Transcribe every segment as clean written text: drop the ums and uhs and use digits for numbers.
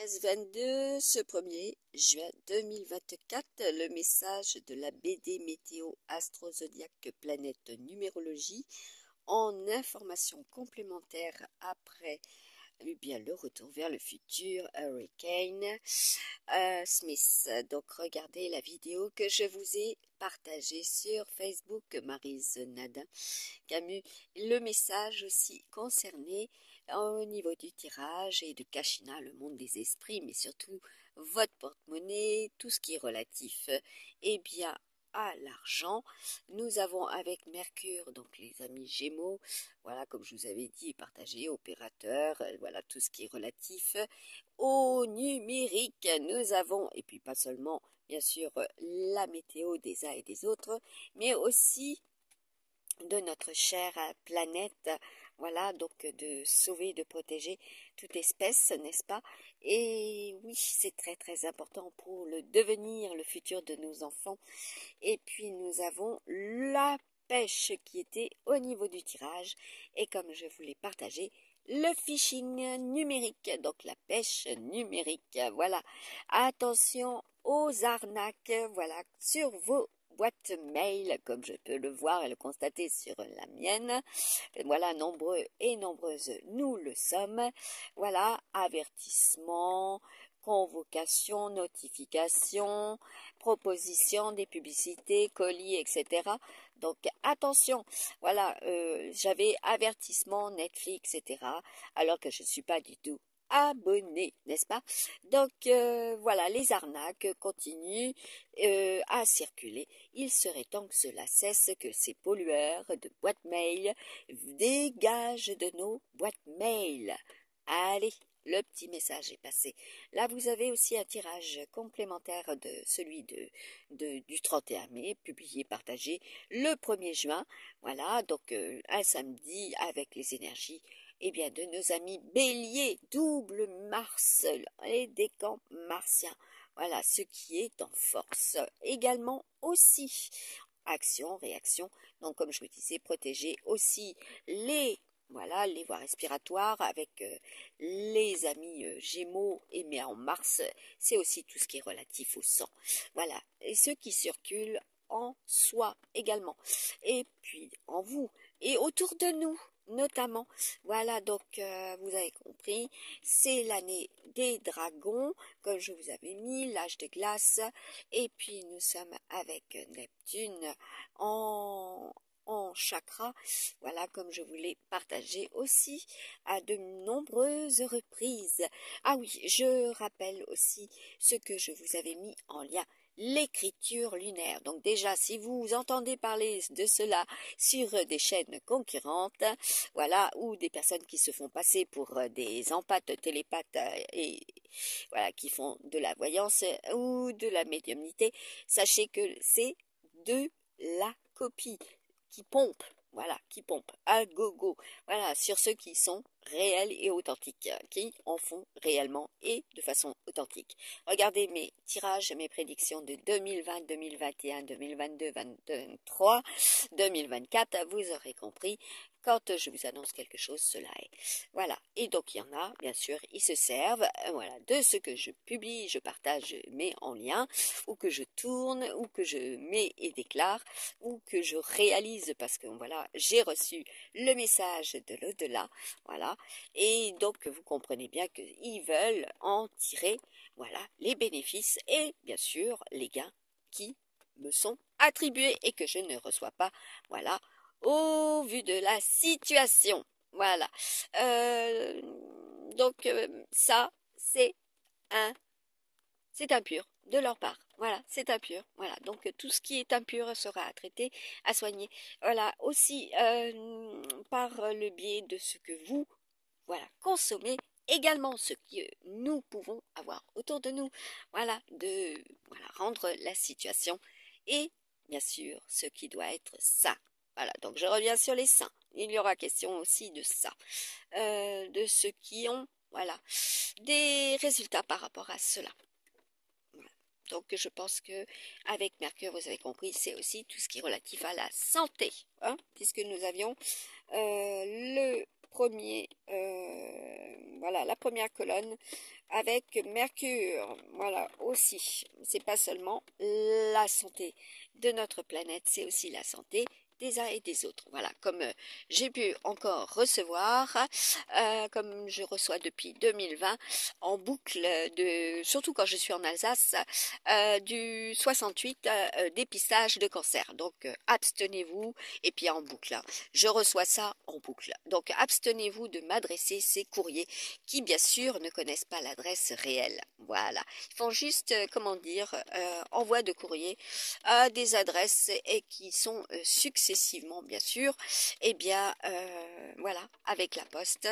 S22, ce 1er juin 2024, le message de la BD Météo Astro Zodiac Planète Numérologie en information complémentaire après le retour vers le futur Hurricane Smith. Donc regardez la vidéo que je vous ai partagée sur Facebook, Maryse Nadin Camus. Le message aussi concerné au niveau du tirage et de Kachina, le monde des esprits, mais surtout votre porte-monnaie, tout ce qui est relatif bien à l'argent. Nous avons avec Mercure, donc les amis Gémeaux, voilà, comme je vous avais dit, partagé, opérateur, voilà, tout ce qui est relatif au numérique. Nous avons, et puis pas seulement, bien sûr, la météo des uns et des autres, mais aussi de notre chère planète, voilà, donc de sauver, de protéger toute espèce, n'est-ce pas? Et oui, c'est très très important pour le devenir, le futur de nos enfants. Et puis nous avons la pêche qui était au niveau du tirage, et comme je vous l'ai partagé, le phishing numérique, donc la pêche numérique, voilà. Attention aux arnaques, voilà, sur vos boîte mail, comme je peux le voir et le constater sur la mienne. Voilà, nombreux et nombreuses, nous le sommes. Voilà, avertissement, convocation, notification, proposition, des publicités, colis, etc. Donc attention, voilà, j'avais avertissement, Netflix, etc. Alors que je ne suis pas du tout abonnés, n'est-ce pas? Donc voilà, les arnaques continuent à circuler. Il serait temps que cela cesse, que ces pollueurs de boîtes mail dégagent de nos boîtes mail. Allez, le petit message est passé. Là, vous avez aussi un tirage complémentaire de celui du 31 mai, publié, partagé le 1er juin. Voilà, donc un samedi avec les énergies bien, de nos amis béliers, double Mars et des camps martiens. Voilà, ce qui est en force. Également aussi, action, réaction. Donc, comme je vous disais, protéger aussi les voies respiratoires avec les amis Gémeaux et mais en Mars, c'est aussi tout ce qui est relatif au sang. Voilà, et ceux qui circulent en soi également. Et puis en vous et autour de nous. Notamment, voilà, donc vous avez compris, c'est l'année des dragons, comme je vous avais mis, l'âge de glace, et puis nous sommes avec Neptune en chakra, voilà, comme je vous l'ai partagé aussi à de nombreuses reprises. Ah oui, je rappelle aussi ce que je vous avais mis en lien, l'écriture lunaire. Donc déjà, si vous entendez parler de cela sur des chaînes concurrentes, voilà, ou des personnes qui se font passer pour des empathes, télépathes et voilà, qui font de la voyance ou de la médiumnité, sachez que c'est de la copie qui pompe, voilà, qui pompe à gogo, voilà, sur ceux qui sont réels et authentiques, qui en font réellement et de façon authentique. Regardez mes tirages, mes prédictions de 2020, 2021, 2022, 2023, 2024, vous aurez compris. Quand je vous annonce quelque chose, cela est. Voilà. Et donc, il y en a, bien sûr, ils se servent, voilà, de ce que je publie, je partage, je mets en lien, ou que je tourne, ou que je mets et déclare, ou que je réalise parce que, voilà, j'ai reçu le message de l'au-delà, voilà. Et donc, vous comprenez bien qu'ils veulent en tirer, voilà, les bénéfices et, bien sûr, les gains qui me sont attribués et que je ne reçois pas, voilà, au vu de la situation. Voilà. Donc ça, c'est impur de leur part. Voilà, c'est impur. Voilà, donc tout ce qui est impur sera à traiter, à soigner. Voilà, aussi par le biais de ce que vous, voilà, consommez, également ce que nous pouvons avoir autour de nous. Voilà, de rendre la situation et bien sûr ce qui doit être sain. Voilà, donc je reviens sur les saints. Il y aura question aussi de ça, de ceux qui ont, voilà, des résultats par rapport à cela. Voilà. Donc je pense que avec Mercure, vous avez compris, c'est aussi tout ce qui est relatif à la santé, hein, puisque nous avions le voilà, la première colonne avec Mercure. Voilà, aussi, c'est pas seulement la santé de notre planète, c'est aussi la santé des uns et des autres. Voilà, comme j'ai pu encore recevoir, comme je reçois depuis 2020, en boucle, surtout quand je suis en Alsace, du 68 dépistage de cancer. Donc, abstenez-vous, et puis en boucle, hein. Je reçois ça en boucle. Donc, abstenez-vous de m'adresser ces courriers qui, bien sûr, ne connaissent pas l'adresse réelle. Voilà. Ils font juste, comment dire, envoi de courrier à des adresses et qui sont successivement, bien sûr, et bien, voilà, avec la poste,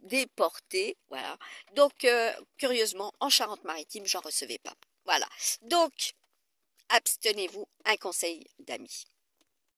déportées, voilà. Donc, curieusement, en Charente-Maritime, j'en recevais pas. Voilà. Donc, abstenez-vous, un conseil d'amis.